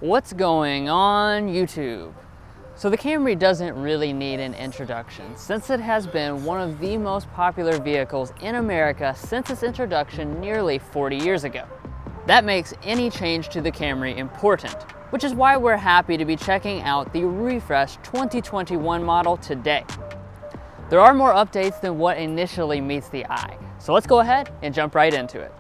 What's going on YouTube? So the Camry doesn't really need an introduction since it has been one of the most popular vehicles in America since its introduction nearly 40 years ago. That makes any change to the Camry important, which is why we're happy to be checking out the refreshed 2021 model today. There are more updates than what initially meets the eye, so let's go ahead and jump right into it.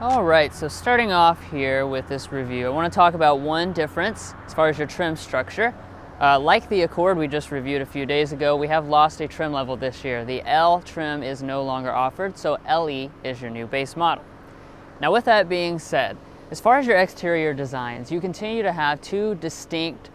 Alright, so starting off here with this review, I want to talk about one difference as far as your trim structure. Like the Accord we just reviewed a few days ago, we have lost a trim level this year. The L trim is no longer offered, so LE is your new base model. Now with that being said, as far as your exterior designs, you continue to have two distinct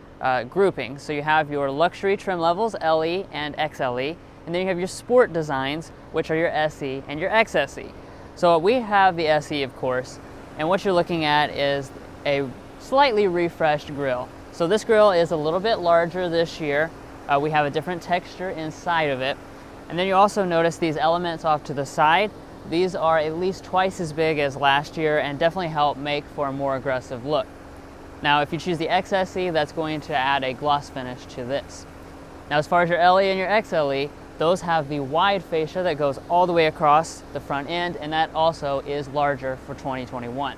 groupings. So you have your luxury trim levels, LE and XLE, and then you have your sport designs, which are your SE and your XSE. So we have the SE, of course, and what you're looking at is a slightly refreshed grille. So this grille is a little bit larger this year. We have a different texture inside of it. And then you also notice these elements off to the side. These are at least twice as big as last year and definitely help make for a more aggressive look. Now, if you choose the XSE, that's going to add a gloss finish to this. Now, as far as your LE and your XLE, those have the wide fascia that goes all the way across the front end, and that also is larger for 2021.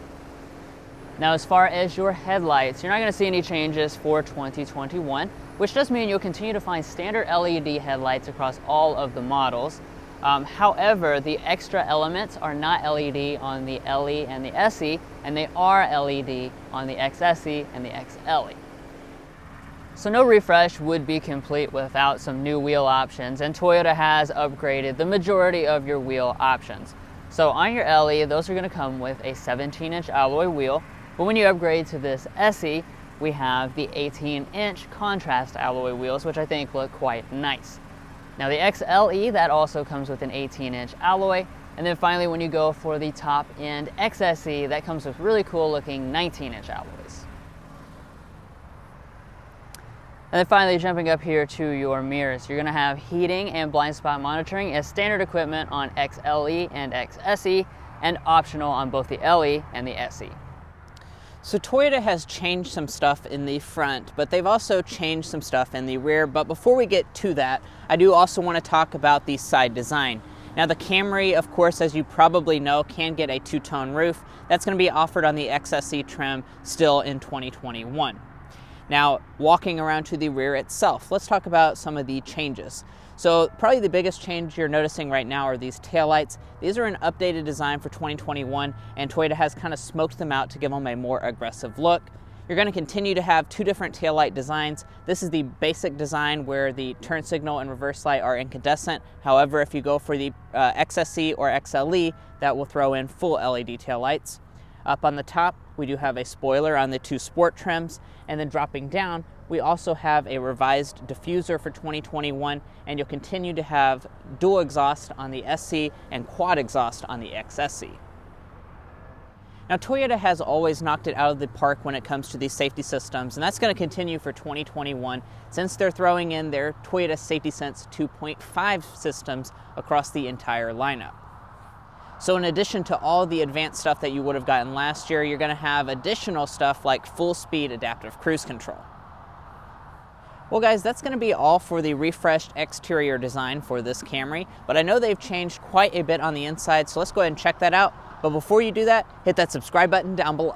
Now, as far as your headlights, you're not going to see any changes for 2021, which does mean you'll continue to find standard LED headlights across all of the models. However, the extra elements are not LED on the LE and the SE, and they are LED on the XSE and the XLE. So no refresh would be complete without some new wheel options, and Toyota has upgraded the majority of your wheel options. So on your LE, those are going to come with a 17-inch alloy wheel, but when you upgrade to this SE, we have the 18-inch contrast alloy wheels, which I think look quite nice. Now the XLE, that also comes with an 18-inch alloy, and then finally when you go for the top-end XSE, that comes with really cool looking 19-inch alloys. And then finally, jumping up here to your mirrors, you're going to have heating and blind spot monitoring as standard equipment on XLE and XSE, and optional on both the LE and the SE. So Toyota has changed some stuff in the front, but they've also changed some stuff in the rear. But before we get to that, I do also want to talk about the side design. Now the Camry, of course, as you probably know, can get a two-tone roof. That's going to be offered on the XSE trim still in 2021. Now, walking around to the rear itself, let's talk about some of the changes. So probably the biggest change you're noticing right now are these taillights. These are an updated design for 2021, and Toyota has kind of smoked them out to give them a more aggressive look. You're going to continue to have two different taillight designs. This is the basic design where the turn signal and reverse light are incandescent. However, if you go for the XSE or XLE, that will throw in full LED taillights. Up on the top, we do have a spoiler on the two sport trims, and then dropping down, we also have a revised diffuser for 2021, and you'll continue to have dual exhaust on the SC and quad exhaust on the XSE. Now, Toyota has always knocked it out of the park when it comes to these safety systems, and that's going to continue for 2021 since they're throwing in their Toyota Safety Sense 2.5 systems across the entire lineup. So in addition to all the advanced stuff that you would have gotten last year, you're going to have additional stuff like full speed adaptive cruise control. Well guys, that's going to be all for the refreshed exterior design for this Camry, but I know they've changed quite a bit on the inside, so let's go ahead and check that out. But before you do that, hit that subscribe button down below.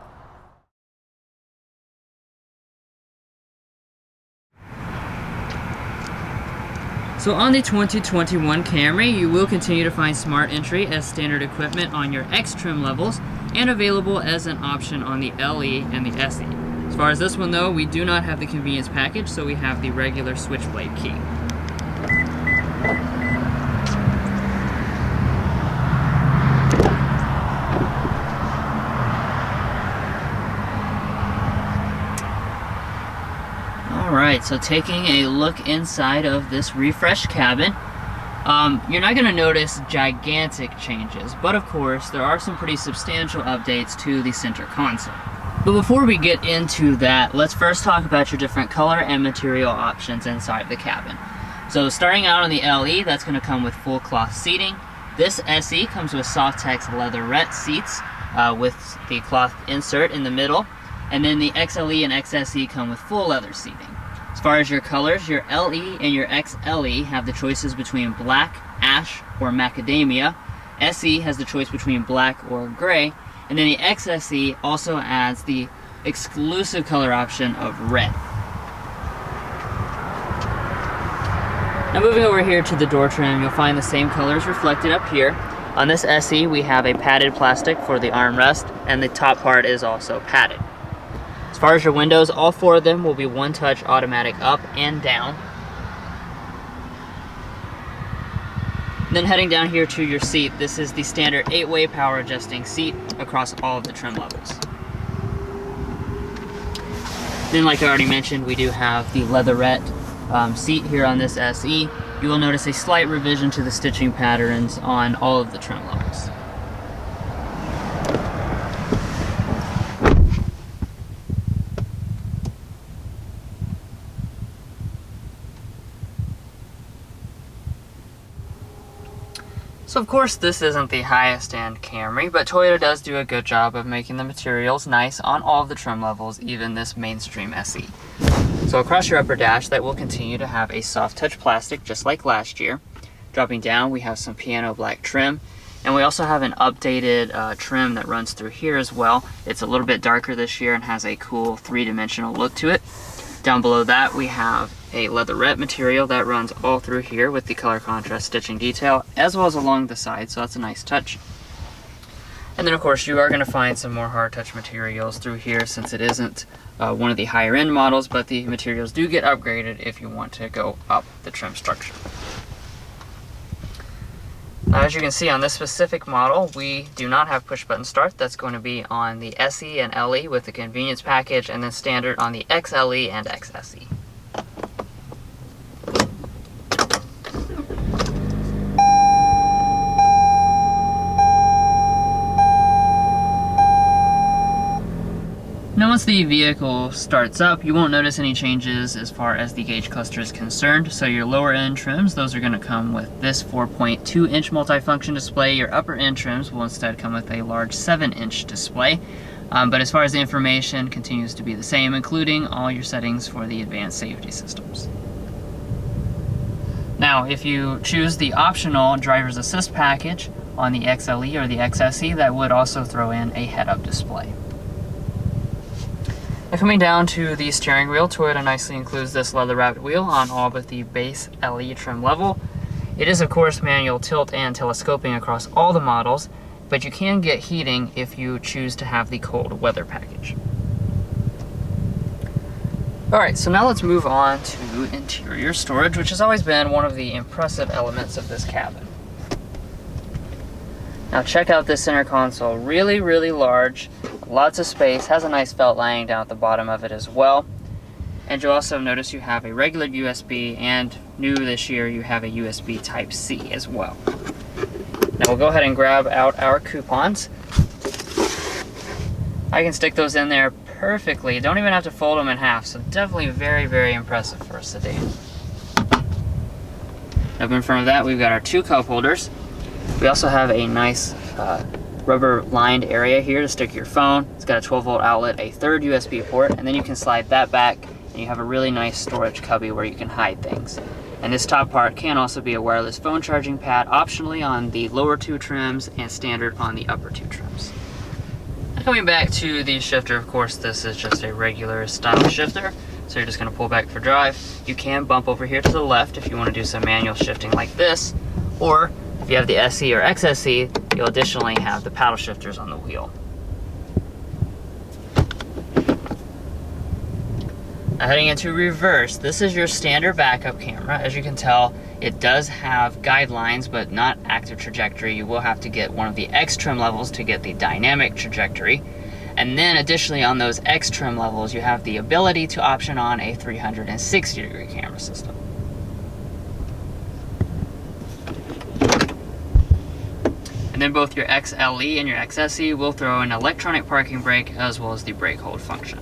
So on the 2021 Camry, you will continue to find Smart Entry as standard equipment on your X trim levels and available as an option on the LE and the SE. As far as this one though, we do not have the convenience package, so we have the regular switchblade key. Alright, so taking a look inside of this refreshed cabin, you're not going to notice gigantic changes, but of course there are some pretty substantial updates to the center console. But before we get into that, let's first talk about your different color and material options inside the cabin. So starting out on the LE, that's going to come with full cloth seating. This SE comes with Softex leatherette seats with the cloth insert in the middle. And then the XLE and XSE come with full leather seating. As far as your colors, your LE and your XLE have the choices between black, ash, or macadamia. SE has the choice between black or gray. And then the XSE also adds the exclusive color option of red. Now moving over here to the door trim, you'll find the same colors reflected up here. On this SE, we have a padded plastic for the armrest, and the top part is also padded. As far as your windows, all 4 of them will be one-touch automatic up and down. And then heading down here to your seat, this is the standard 8-way power adjusting seat across all of the trim levels. Then, like I already mentioned, we do have the leatherette seat here on this SE. You will notice a slight revision to the stitching patterns on all of the trim levels. So of course this isn't the highest end Camry, but Toyota does do a good job of making the materials nice on all of the trim levels, even this mainstream SE. So across your upper dash, that will continue to have a soft touch plastic just like last year. Dropping down, we have some piano black trim, and we also have an updated trim that runs through here as well. It's a little bit darker this year and has a cool 3-dimensional look to it. Down below that, we have a leatherette material that runs all through here with the color contrast stitching detail, as well as along the side, so that's a nice touch. And then of course you are going to find some more hard touch materials through here, since it isn't one of the higher end models, but the materials do get upgraded if you want to go up the trim structure. Now, as you can see on this specific model, we do not have push button start. That's going to be on the SE and LE with the convenience package, and then standard on the XLE and XSE. Now once the vehicle starts up, you won't notice any changes as far as the gauge cluster is concerned. So your lower end trims, those are going to come with this 4.2-inch multifunction display. Your upper end trims will instead come with a large 7-inch display. But as far as the information continues to be the same, including all your settings for the advanced safety systems. Now, if you choose the optional driver's assist package on the XLE or the XSE, that would also throw in a head-up display. Now coming down to the steering wheel, Toyota nicely includes this leather-wrapped wheel on all but the base LE trim level. It is of course manual tilt and telescoping across all the models, but you can get heating if you choose to have the cold weather package. Alright, so now let's move on to interior storage, which has always been one of the impressive elements of this cabin. Now check out this center console, really large, lots of space, has a nice felt lining down at the bottom of it as well. And you'll also notice you have a regular USB, and new this year you have a USB Type-C as well. Now we'll go ahead and grab out our coupons. I can stick those in there perfectly, don't even have to fold them in half, so definitely very impressive for a sedan. Up in front of that we've got our 2 cup holders. We also have a nice rubber lined area here to stick your phone. It's got a 12-volt outlet, a 3rd USB port, and then you can slide that back and you have a really nice storage cubby where you can hide things. And this top part can also be a wireless phone charging pad, optionally on the lower 2 trims and standard on the upper 2 trims. Coming back to the shifter, of course this is just a regular style shifter, so you're just going to pull back for drive. You can bump over here to the left if you want to do some manual shifting like this, or if you have the SE or XSE, you'll additionally have the paddle shifters on the wheel. Now heading into reverse, this is your standard backup camera. As you can tell, it does have guidelines, but not active trajectory. You will have to get one of the X trim levels to get the dynamic trajectory. And then additionally on those X trim levels, you have the ability to option on a 360-degree camera system. And then both your XLE and your XSE will throw an electronic parking brake as well as the brake hold function.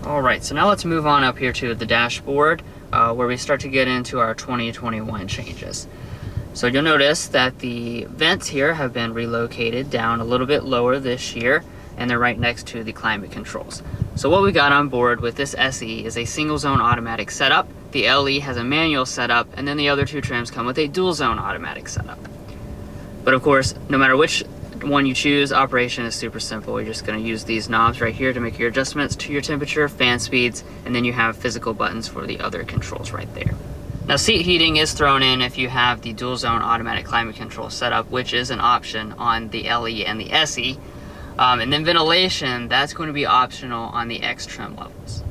Alright, so now let's move on up here to the dashboard where we start to get into our 2021 changes. So you'll notice that the vents here have been relocated down a little bit lower this year, and they're right next to the climate controls. So what we got on board with this SE is a single zone automatic setup. The LE has a manual setup, and then the other two trims come with a dual zone automatic setup. But of course, no matter which one you choose, operation is super simple. You're just going to use these knobs right here to make your adjustments to your temperature, fan speeds, and then you have physical buttons for the other controls right there. Now seat heating is thrown in if you have the dual zone automatic climate control setup, which is an option on the LE and the SE. And then ventilation, that's going to be optional on the X trim levels.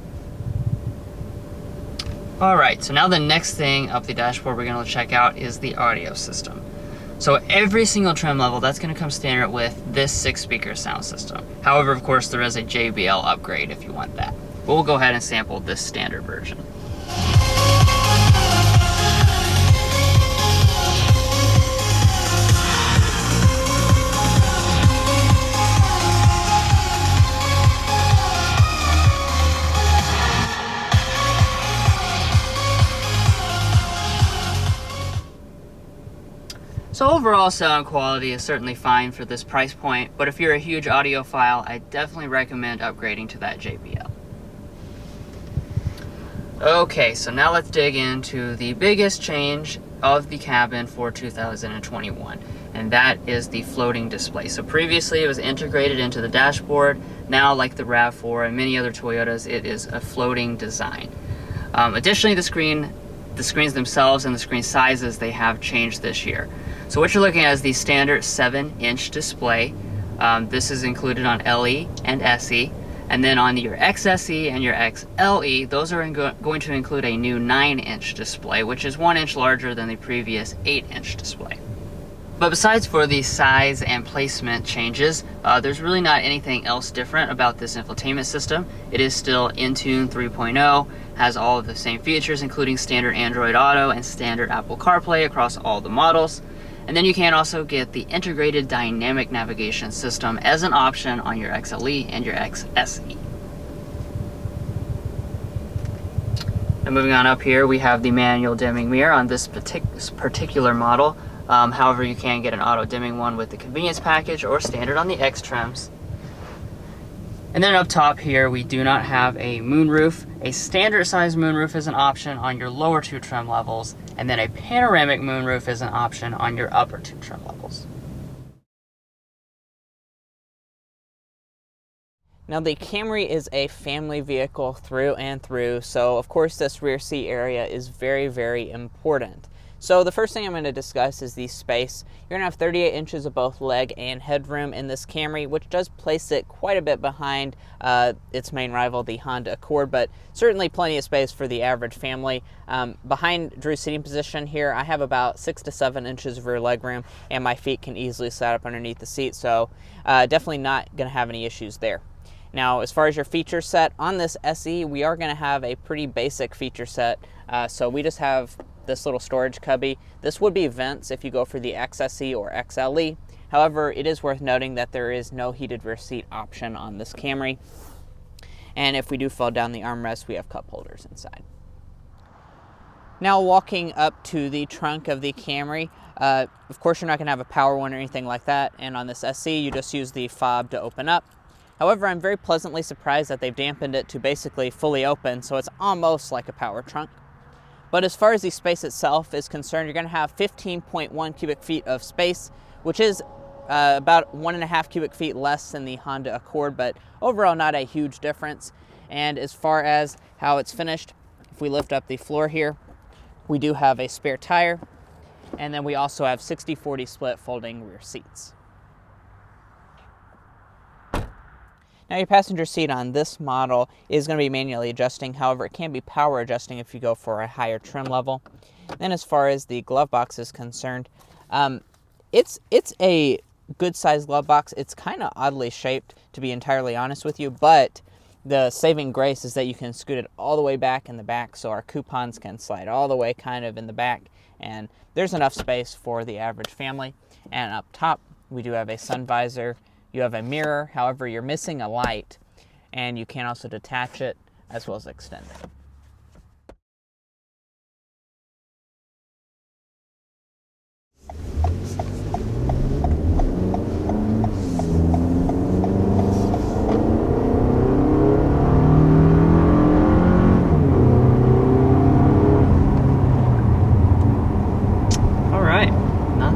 Alright, so now the next thing up the dashboard we're going to check out is the audio system. So every single trim level, that's going to come standard with this 6-speaker sound system. However, of course, there is a JBL upgrade if you want that. But we'll go ahead and sample this standard version. So overall sound quality is certainly fine for this price point, but if you're a huge audiophile, I definitely recommend upgrading to that JBL. Okay, so now let's dig into the biggest change of the cabin for 2021, and that is the floating display. So previously it was integrated into the dashboard. Now, like the RAV4 and many other Toyotas, it is a floating design. Additionally, the screens themselves and the screen sizes, they have changed this year. So what you're looking at is the standard 7-inch display. This is included on LE and SE. And then on your XSE and your XLE, those are going to include a new 9-inch display, which is 1 inch larger than the previous 8-inch display. But besides for the size and placement changes, there's really not anything else different about this infotainment system. It is still Intune 3.0, has all of the same features, including standard Android Auto and standard Apple CarPlay across all the models. And then you can also get the integrated dynamic navigation system as an option on your XLE and your XSE. And moving on up here, we have the manual dimming mirror on this particular model. However, you can get an auto dimming one with the convenience package or standard on the X trims. And then up top here, we do not have a moonroof. A standard size moonroof is an option on your lower two trim levels, and then a panoramic moonroof is an option on your upper two trim levels. Now the Camry is a family vehicle through and through, so of course this rear seat area is very, very important. So the first thing I'm going to discuss is the space. You're going to have 38 inches of both leg and headroom in this Camry, which does place it quite a bit behind its main rival, the Honda Accord, but certainly plenty of space for the average family. Behind Drew's seating position here, I have about 6 to 7 inches of rear leg room, and my feet can easily slide up underneath the seat, so definitely not going to have any issues there. Now, as far as your feature set, on this SE, we are going to have a pretty basic feature set. So we just have this little storage cubby. This would be vents if you go for the XSE or XLE. However, it is worth noting that there is no heated rear seat option on this Camry. And if we do fall down the armrest, we have cup holders inside. Now walking up to the trunk of the Camry, of course you're not going to have a power one or anything like that. And on this SE, you just use the fob to open up. However, I'm very pleasantly surprised that they've dampened it to basically fully open, so it's almost like a power trunk. But as far as the space itself is concerned, you're going to have 15.1 cubic feet of space, which is about 1.5 cubic feet less than the Honda Accord, but overall not a huge difference. And as far as how it's finished, if we lift up the floor here, we do have a spare tire, and then we also have 60-40 split folding rear seats. Now your passenger seat on this model is going to be manually adjusting. However, it can be power adjusting if you go for a higher trim level. Then as far as the glove box is concerned, it's a good sized glove box. It's kind of oddly shaped, to be entirely honest with you, but the saving grace is that you can scoot it all the way back in the back, so our coupons can slide all the way kind of in the back, and there's enough space for the average family. And up top, we do have a sun visor. You have a mirror, however, you're missing a light, and you can also detach it as well as extend it.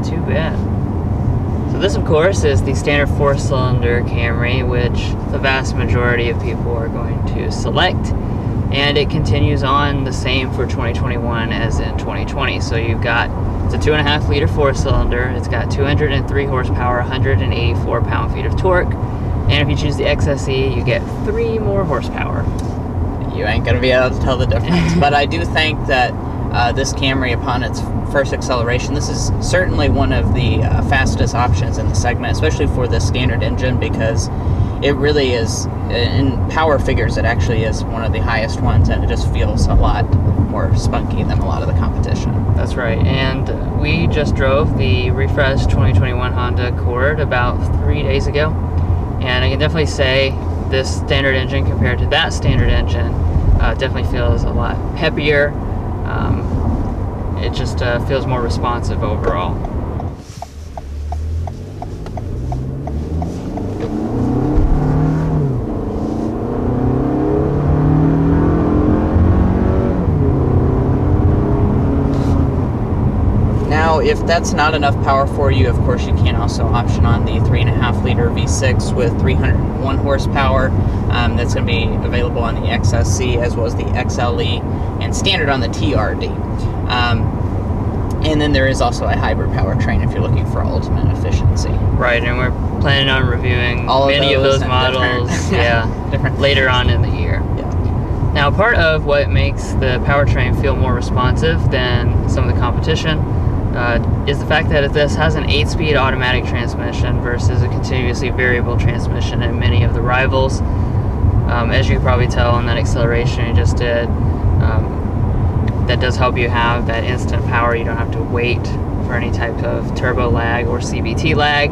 Too bad. So this, of course, is the standard 4-cylinder Camry, which the vast majority of people are going to select, and it continues on the same for 2021 as in 2020. So you've got, it's a 2.5 liter 4-cylinder, it's got 203 horsepower, 184 pound-feet of torque, and if you choose the XSE, you get 3 more horsepower. You ain't gonna be able to tell the difference, but I do think that this Camry, upon its first acceleration, this is certainly one of the fastest options in the segment, especially for the standard engine, because it really is, in power figures, it actually is one of the highest ones, and it just feels a lot more spunky than a lot of the competition. That's right, and we just drove the refreshed 2021 Honda Accord about 3 days ago, and I can definitely say this standard engine compared to that standard engine definitely feels a lot peppier. It just feels more responsive overall. Now, if that's not enough power for you, of course you can also option on the 3.5 liter V6 with 301 horsepower. That's going to be available on the XSC as well as the XLE and standard on the TRD. And then there is also a hybrid powertrain if you're looking for ultimate efficiency. Right, and we're planning on reviewing many of those models later on in the year. Yeah. Now, part of what makes the powertrain feel more responsive than some of the competition is the fact that this has an 8-speed automatic transmission versus a continuously variable transmission in many of the rivals. As you can probably tell in that acceleration you just did, that does help you have that instant power. You don't have to wait for any type of turbo lag or CVT lag.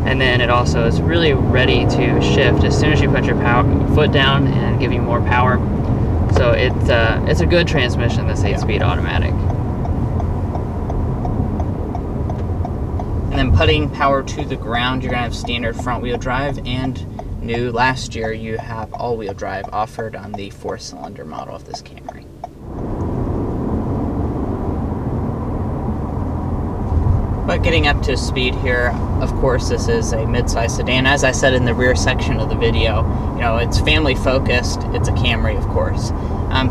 And then it also is really ready to shift as soon as you put your foot down and give you more power. So it's a good transmission, this 8-speed automatic. And then putting power to the ground, you're going to have standard front-wheel drive, and new last year you have all-wheel drive offered on the 4-cylinder model of this Camry. But getting up to speed here, of course, this is a mid-size sedan. As I said in the rear section of the video, you know, it's family-focused. It's a Camry, of course.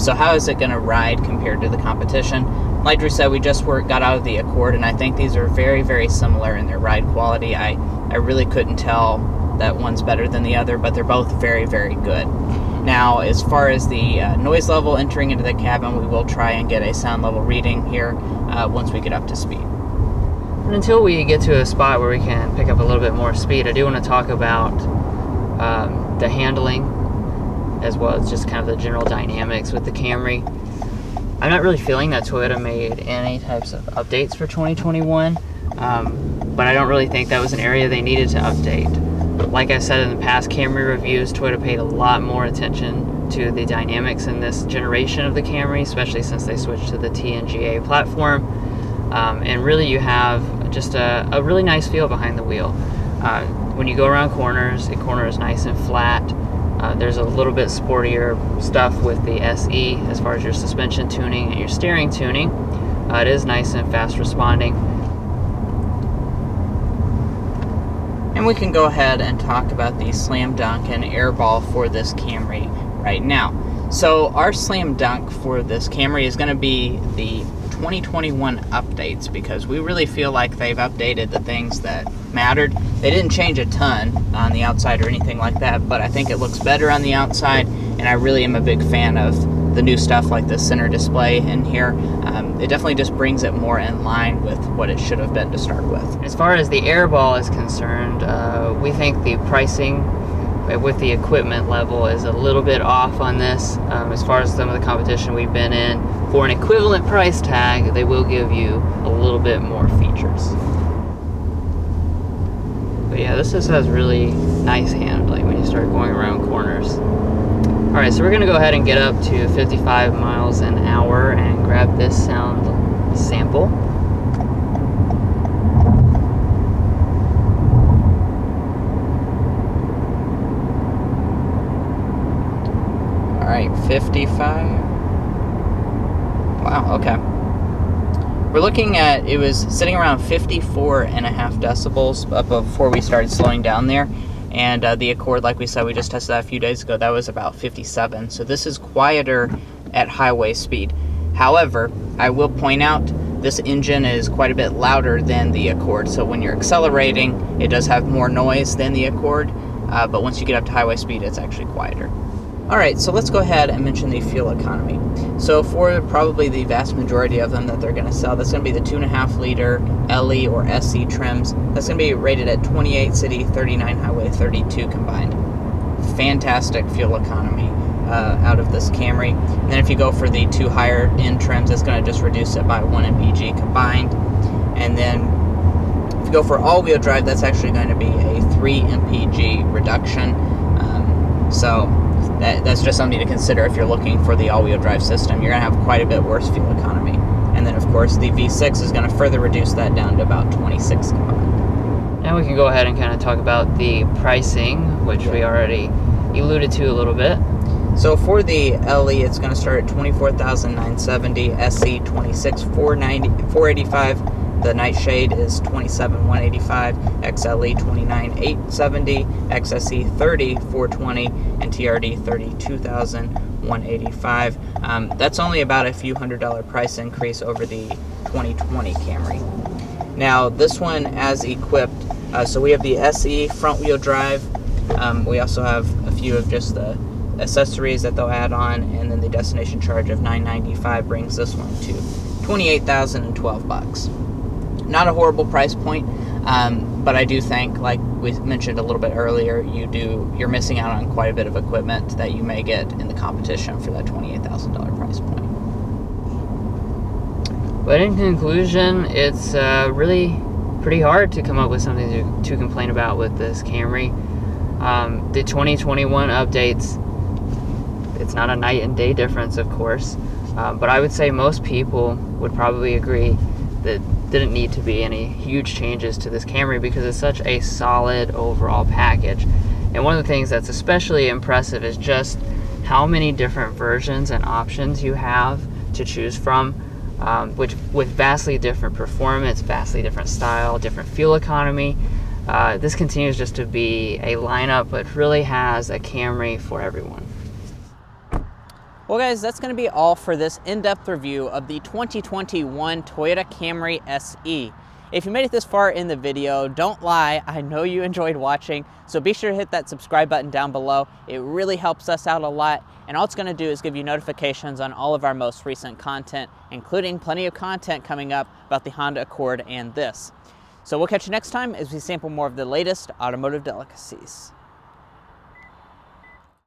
So how is it going to ride compared to the competition? Like Drew said, we just got out of the Accord, and I think these are very, very similar in their ride quality. I really couldn't tell that one's better than the other, but they're both very, very good. Now, as far as the noise level entering into the cabin, we will try and get a sound level reading here once we get up to speed. And until we get to a spot where we can pick up a little bit more speed, I do want to talk about the handling as well as just kind of the general dynamics with the Camry. I'm not really feeling that Toyota made any types of updates for 2021, but I don't really think that was an area they needed to update. Like I said in the past Camry reviews, Toyota paid a lot more attention to the dynamics in this generation of the Camry, especially since they switched to the TNGA platform. And really you have just a really nice feel behind the wheel. When you go around corners, the corner is nice and flat. There's a little bit sportier stuff with the SE as far as your suspension tuning and your steering tuning. It is nice and fast responding. And we can go ahead and talk about the Slam Dunk and Airball for this Camry right now. So our Slam Dunk for this Camry is going to be the 2021 updates, because we really feel like they've updated the things that mattered. They didn't change a ton on the outside or anything like that, but I think it looks better on the outside, and I really am a big fan of the new stuff like the center display in here, it definitely just brings it more in line with what it should have been to start with. As far as the airball is concerned, we think the pricing with the equipment level is a little bit off on this. As far as some of the competition we've been in, for an equivalent price tag, they will give you a little bit more features. But yeah, this just has really nice handling when you start going around corners. Alright, so we're going to go ahead and get up to 55 miles an hour and grab this sound sample. Alright, 55. Wow, okay. We're looking at, it was sitting around 54.5 decibels before we started slowing down there. And the Accord, like we said, we just tested that a few days ago, that was about 57. So this is quieter at highway speed. However, I will point out, this engine is quite a bit louder than the Accord. So when you're accelerating, it does have more noise than the Accord. But once you get up to highway speed, it's actually quieter. Alright, so let's go ahead and mention the fuel economy. So for probably the vast majority of them that they're going to sell, that's going to be the 2.5 liter LE or SE trims. That's going to be rated at 28 city, 39 highway, 32 combined. Fantastic fuel economy out of this Camry. And then if you go for the 2 higher end trims, it's going to just reduce it by 1 mpg combined. And then if you go for all-wheel drive, that's actually going to be a 3 mpg reduction. So that's just something to consider if you're looking for the all-wheel drive system. You're going to have quite a bit worse fuel economy. And then, of course, the V6 is going to further reduce that down to about 26 combined. Now we can go ahead and kind of talk about the pricing, which we already alluded to a little bit. So for the LE, it's going to start at $24,970, SE $26,485. The Nightshade is $27,185, XLE $29,870, XSE $30,420, and TRD $32,185. That's only about a few $100 price increase over the 2020 Camry. Now this one as equipped, so we have the SE front wheel drive. We also have a few of just the accessories that they'll add on, and then the destination charge of $995 brings this one to $28,012. Not a horrible price point, but I do think, like we mentioned a little bit earlier, you're missing out on quite a bit of equipment that you may get in the competition for that $28,000 price point. But in conclusion, it's really pretty hard to come up with something to complain about with this Camry. The 2021 updates, it's not a night and day difference, of course, but I would say most people would probably agree that didn't need to be any huge changes to this Camry because it's such a solid overall package. And one of the things that's especially impressive is just how many different versions and options you have to choose from, which with vastly different performance, vastly different style, different fuel economy. This continues just to be a lineup that really has a Camry for everyone. Well guys, that's going to be all for this in-depth review of the 2021 Toyota Camry SE. If you made it this far in the video, don't lie, I know you enjoyed watching, so be sure to hit that subscribe button down below. It really helps us out a lot, and all it's going to do is give you notifications on all of our most recent content, including plenty of content coming up about the Honda Accord and this. So we'll catch you next time as we sample more of the latest automotive delicacies.